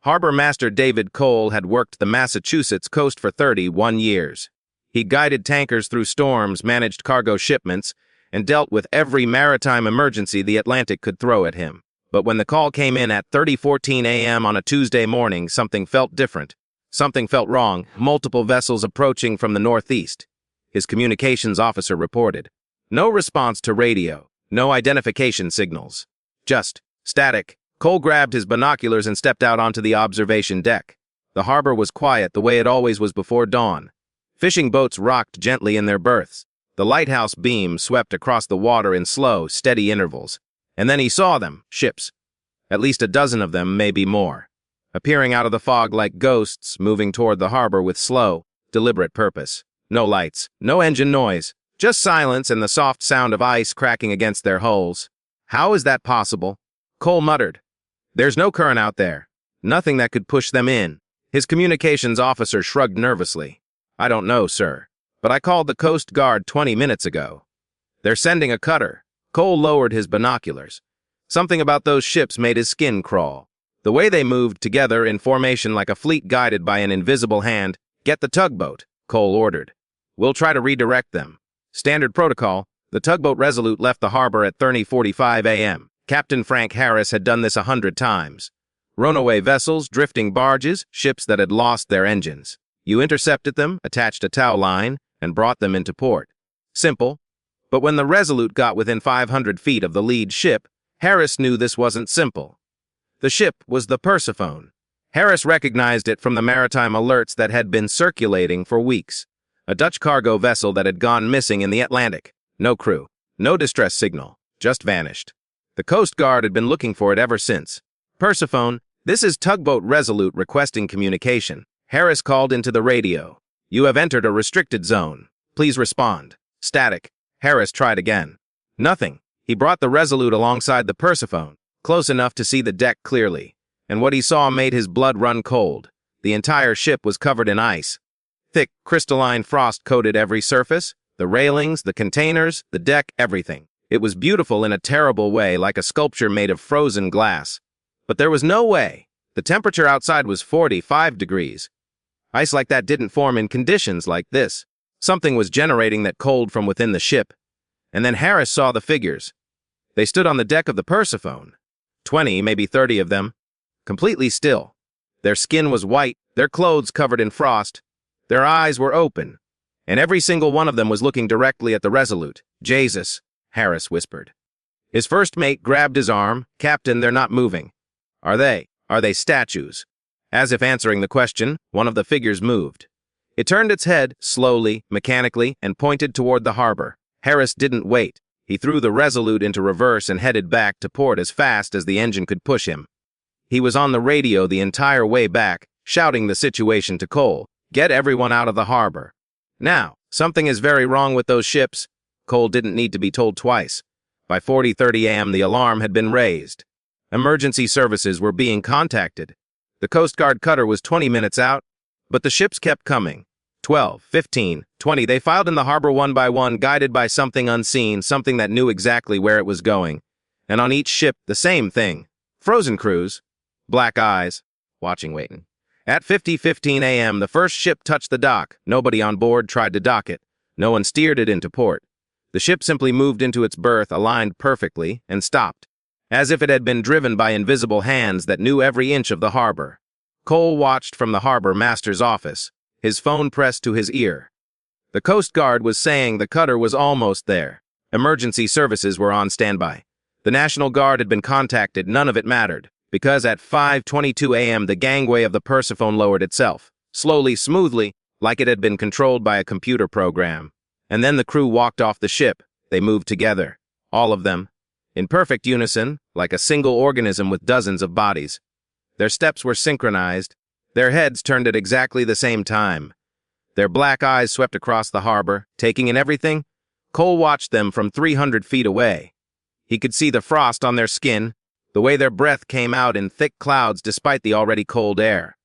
Harbor Master David Cole had worked the Massachusetts coast for 31 years. He guided tankers through storms, managed cargo shipments, and dealt with every maritime emergency the Atlantic could throw at him. But when the call came in at 3:14 a.m. on a Tuesday morning, something felt different. Something felt wrong. Multiple vessels approaching from the northeast. His communications officer reported. No response to radio. No identification signals. Just static. Cole grabbed his binoculars and stepped out onto the observation deck. The harbor was quiet the way it always was before dawn. Fishing boats rocked gently in their berths. The lighthouse beam swept across the water in slow, steady intervals. And then he saw them, ships. At least a dozen of them, maybe more. Appearing out of the fog like ghosts, moving toward the harbor with slow, deliberate purpose. No lights, no engine noise, just silence and the soft sound of ice cracking against their hulls. How is that possible? Cole muttered. There's no current out there. Nothing that could push them in. His communications officer shrugged nervously. I don't know, sir. But I called the Coast Guard 20 minutes ago. They're sending a cutter. Cole lowered his binoculars. Something about those ships made his skin crawl. The way they moved together in formation like a fleet guided by an invisible hand. Get the tugboat, Cole ordered. We'll try to redirect them. Standard protocol, the tugboat Resolute left the harbor at 3:45 a.m. Captain Frank Harris had done this 100 times. Runaway vessels, drifting barges, ships that had lost their engines. You intercepted them, attached a tow line, and brought them into port. Simple. But when the Resolute got within 500 feet of the lead ship, Harris knew this wasn't simple. The ship was the Persephone. Harris recognized it from the maritime alerts that had been circulating for weeks. A Dutch cargo vessel that had gone missing in the Atlantic. No crew, no distress signal, just vanished. The Coast Guard had been looking for it ever since. Persephone, this is Tugboat Resolute requesting communication. Harris called into the radio. You have entered a restricted zone. Please respond. Static. Harris tried again. Nothing. He brought the Resolute alongside the Persephone, close enough to see the deck clearly. And what he saw made his blood run cold. The entire ship was covered in ice. Thick, crystalline frost coated every surface, the railings, the containers, the deck, everything. It was beautiful in a terrible way, like a sculpture made of frozen glass. But there was no way. The temperature outside was 45 degrees. Ice like that didn't form in conditions like this. Something was generating that cold from within the ship. And then Harris saw the figures. They stood on the deck of the Persephone. 20, maybe 30 of them. Completely still. Their skin was white, their clothes covered in frost. Their eyes were open. And every single one of them was looking directly at the Resolute. Jesus, Harris whispered. His first mate grabbed his arm. Captain, they're not moving. Are they statues? As if answering the question, one of the figures moved. It turned its head, slowly, mechanically, and pointed toward the harbor. Harris didn't wait. He threw the Resolute into reverse and headed back to port as fast as the engine could push him. He was on the radio the entire way back, shouting the situation to Cole. Get everyone out of the harbor. Now, something is very wrong with those ships. Cole didn't need to be told twice. By 4:30 a.m. the alarm had been raised. Emergency services were being contacted. The Coast Guard cutter was 20 minutes out, but the ships kept coming. 12, 15, 20, they filed in the harbor one by one, guided by something unseen, something that knew exactly where it was going. And on each ship, the same thing. Frozen crews. Black eyes. Watching, waiting. At 5:15 a.m., the first ship touched the dock. Nobody on board tried to dock it. No one steered it into port. The ship simply moved into its berth, aligned perfectly, and stopped, as if it had been driven by invisible hands that knew every inch of the harbor. Cole watched from the harbor master's office, his phone pressed to his ear. The Coast Guard was saying the cutter was almost there. Emergency services were on standby. The National Guard had been contacted. None of it mattered, because at 5:22 a.m. the gangway of the Persephone lowered itself, slowly, smoothly, like it had been controlled by a computer program. And then the crew walked off the ship. They moved together, all of them, in perfect unison, like a single organism with dozens of bodies. Their steps were synchronized. Their heads turned at exactly the same time. Their black eyes swept across the harbor, taking in everything. Cole watched them from 300 feet away. He could see the frost on their skin, the way their breath came out in thick clouds despite the already cold air.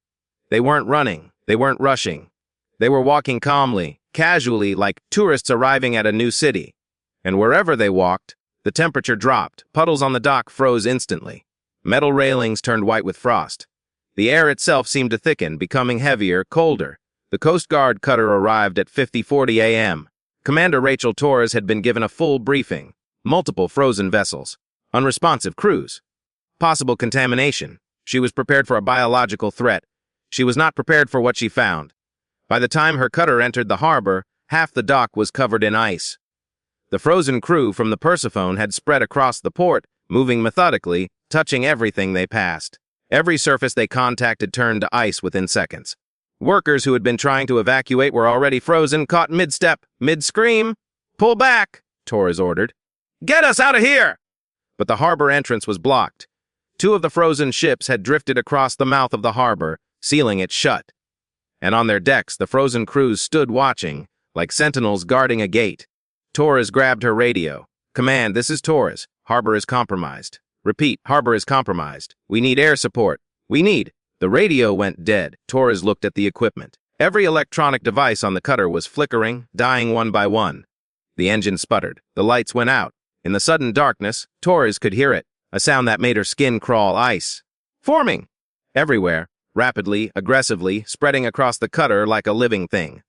They weren't running. They weren't rushing. They were walking calmly, casually, like tourists arriving at a new city. And wherever they walked, the temperature dropped. Puddles on the dock froze instantly. Metal railings turned white with frost. The air itself seemed to thicken, becoming heavier, colder. The Coast Guard cutter arrived at 50:40 a.m. Commander Rachel Torres had been given a full briefing. Multiple frozen vessels. Unresponsive crews. Possible contamination. She was prepared for a biological threat. She was not prepared for what she found. By the time her cutter entered the harbor, half the dock was covered in ice. The frozen crew from the Persephone had spread across the port, moving methodically, touching everything they passed. Every surface they contacted turned to ice within seconds. Workers who had been trying to evacuate were already frozen, caught mid-step, mid-scream. "Pull back," Torres ordered. "Get us out of here!" But the harbor entrance was blocked. Two of the frozen ships had drifted across the mouth of the harbor, sealing it shut. And on their decks, the frozen crews stood watching, like sentinels guarding a gate. Torres grabbed her radio. "Command, this is Torres. Harbor is compromised. Repeat, harbor is compromised. We need air support. We need—" The radio went dead. Torres looked at the equipment. Every electronic device on the cutter was flickering, dying one by one. The engine sputtered. The lights went out. In the sudden darkness, Torres could hear it, a sound that made her skin crawl. Ice. Forming! Everywhere, rapidly, aggressively, spreading across the cutter like a living thing.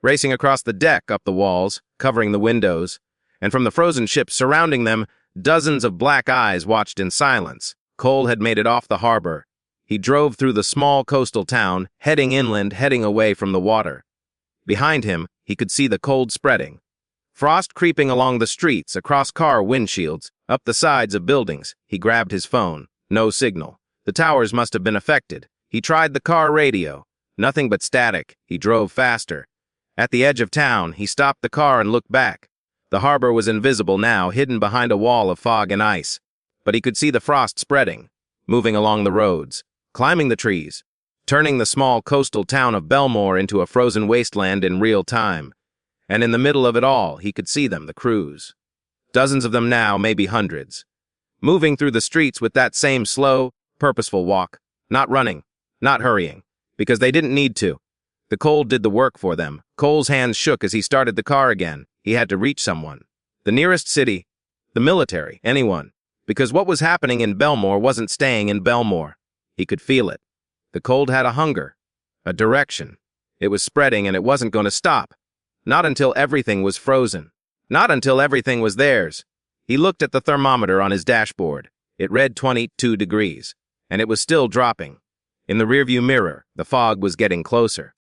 Racing across the deck, up the walls, covering the windows, and from the frozen ships surrounding them, dozens of black eyes watched in silence. Cole had made it off the harbor. He drove through the small coastal town, heading inland, heading away from the water. Behind him, he could see the cold spreading. Frost creeping along the streets, across car windshields, up the sides of buildings. He grabbed his phone. No signal. The towers must have been affected. He tried the car radio. Nothing but static. He drove faster. At the edge of town, he stopped the car and looked back. The harbor was invisible now, hidden behind a wall of fog and ice. But he could see the frost spreading, moving along the roads, climbing the trees, turning the small coastal town of Belmore into a frozen wasteland in real time. And in the middle of it all, he could see them, the crews. Dozens of them now, maybe hundreds. Moving through the streets with that same slow, purposeful walk. Not running, not hurrying, because they didn't need to. The cold did the work for them. Cole's hands shook as he started the car again. He had to reach someone. The nearest city, the military, anyone. Because what was happening in Belmore wasn't staying in Belmore. He could feel it. The cold had a hunger, a direction. It was spreading and it wasn't going to stop. Not until everything was frozen. Not until everything was theirs. He looked at the thermometer on his dashboard. It read 22 degrees. And it was still dropping. In the rearview mirror, the fog was getting closer.